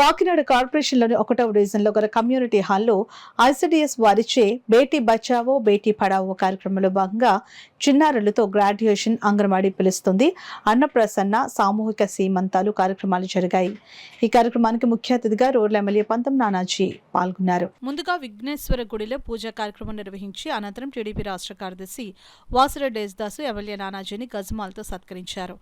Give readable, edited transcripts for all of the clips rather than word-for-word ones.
కాకినాడ కార్పొరేషన్లోని 1వ డివిజన్లో గల కమ్యూనిటీ హాల్లో ఐసిడిఎస్ వారిచే బేటీ బచావో బేటీ పడావో కార్యక్రమంలో భాగంగా చిన్నారులతో గ్రాడ్యుయేషన్ అంగన్వాడీ పిలుస్తుంది అన్నప్రసన్న సామూహిక సీమంతాలు కార్యక్రమాలు జరిగాయి. ఈ కార్యక్రమానికి ముఖ్య అతిథిగా రూరల్ ఎమ్మెల్యే పంతం నానాజీ పాల్గొన్నారు. ముందుగా విఘ్నేశ్వర గుడిలో పూజా కార్యక్రమం నిర్వహించి అనంతరం టీడీపీ రాష్ట్ర కార్యదర్శి వాసిరెడ్డి దేశదాసు ఎమ్మెల్యే నానాజీని గజమాలతో సత్కరించారు.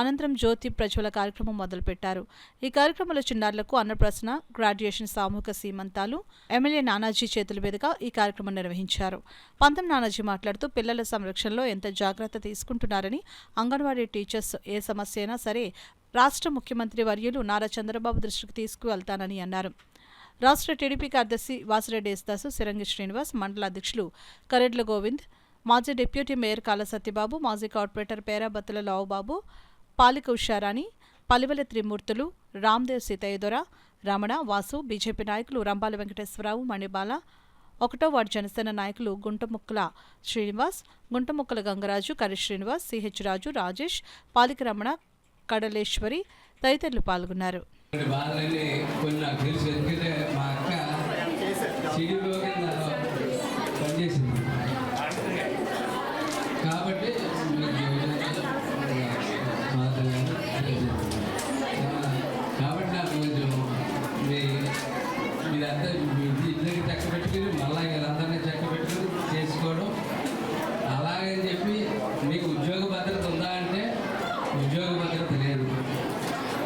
అనంతరం జ్యోతి ప్రజ్వల కార్యక్రమం మొదలుపెట్టారు. ఈ కార్యక్రమంలో చిన్నారులకు అన్నప్రసన్న, గ్రాడ్యుయేషన్ సామూహిక సీమంతాలు ఎమ్మెల్యే నానాజీ చేతుల మీదుగా ఈ కార్యక్రమం నిర్వహించారు. పంతం నానాజీ మాట్లాడుతూ పిల్లల సంరక్షణలో ఎంత జాగ్రత్త తీసుకుంటున్నారని, అంగన్వాడీ టీచర్స్ ఏ సమస్య అయినా సరే రాష్ట్ర ముఖ్యమంత్రి వర్యులు నారా చంద్రబాబు దృష్టికి తీసుకువెళ్తానని అన్నారు. రాష్ట్ర టీడీపీ కార్యదర్శి వాసిరెడ్డి దేశదాసు, సిరంగి శ్రీనివాస్, మండల అధ్యక్షులు కరెడ్ల గోవింద్, మాజీ డిప్యూటీ మేయర్ కాల సత్యబాబు, మాజీ కార్పొరేటర్ పేరాబత్తుల లావుబాబు, పాలిక ఉషారాణి, పలివెల త్రిమూర్తులు, రామ్దేవ్ సీతయ్యదొర, రమణ, వాసు, బీజేపీ నాయకులు రంబాల వెంకటేశ్వరరావు, మణిబాల, 1వ వార్డు జనసేన నాయకులు గుంటముక్కల శ్రీనివాస్, గుంటముక్కల గంగరాజు, కరి శ్రీనివాస్, సిహెచ్ రాజు, రాజేష్, పాలిక రమణ, కడలేశ్వరి తదితరులు పాల్గొన్నారు. ఇద్దరికి చక్కబెట్టుకుని మళ్ళీ వీళ్ళందరినీ చక్కబెట్టుకుని చేసుకోవడం, అలాగని చెప్పి మీకు ఉద్యోగ భద్రత ఉందా అంటే ఉద్యోగ భద్రత లేదు.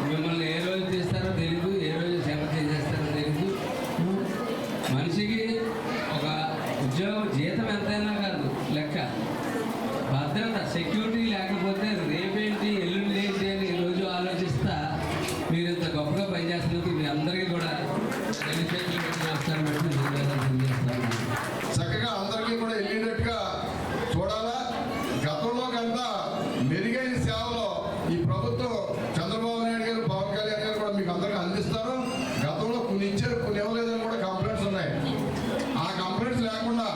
మిమ్మల్ని ఏ రోజు తీస్తారో తెలియదు, ఏ రోజు శ్రమ చేసేస్తారో తెలియదు. మనిషికి ఒక ఉద్యోగం జీతం ఎంతైనా కాదు లెక్క, భద్రత సెక్యూరిటీ లేకపోతే రేపేంటి ఎల్లుండి ఏంటి అని ఈరోజు ఆలోచిస్తా మీరు ఇంత గొప్పగా పనిచేస్తున్నందుకు మీ అందరికీ కూడా చక్కగా అందరికీ కూడా వెళ్ళేటట్టుగా చూడాలా. గతంలో కంటే మెరుగైన సేవలో ఈ ప్రభుత్వం చంద్రబాబు నాయుడు గారు, పవన్ కళ్యాణ్ గారు కూడా మీకు అందరికీ అందిస్తారు. గతంలో కొన్ని ఇచ్చారు, కొన్ని ఇవ్వలేదని కూడా కంప్లైంట్స్ ఉన్నాయి. ఆ కంప్లైంట్స్ లేకుండా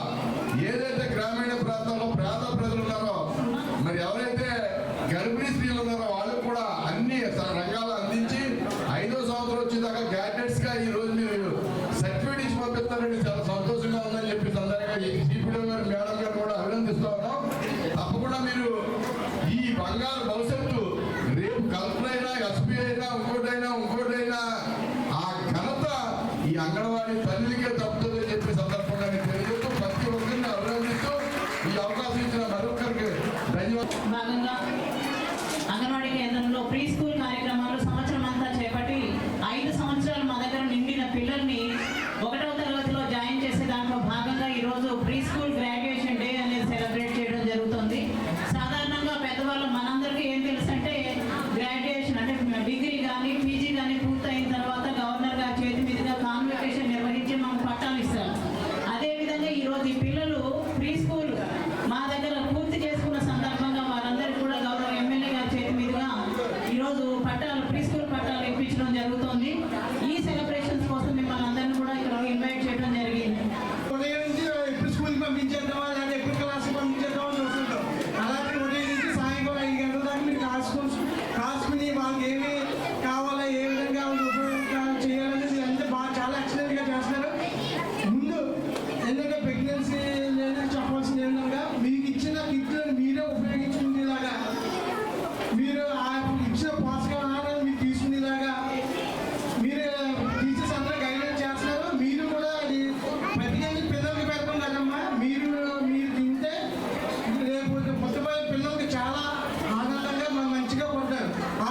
ఏదైతే గ్రామీణ ప్రాంతాల్లో పేద ప్రజలు ఉన్నారో, మరి ఎవరైతే గర్భిణీ స్త్రీలు ఉన్నారో వాళ్ళకు కూడా అన్ని రంగాలు అందించి 5వ సంవత్సరం వచ్చేదాకా గ్రాడ్యుయేట్స్గా ఈ రోజు మీరు సర్టిఫికేట్ ఇచ్చి పంపిస్తారంటే చాలా సంతోషంగా ఉందని చెప్పి సందర్భంగా ఈ సిపిడిఓ గారు, మేడం గారు కూడా అభినందిస్తూ ఉన్నాం. తప్పకుండా మీరు ఈ బంగారు భవిష్యత్తు రేపు కలెక్టర్ అయినా, ఎస్పీ అయినా, ఇంకోటైనా ఆ ఘనత ఈ అంగన్వాడీ తల్లికే తప్ప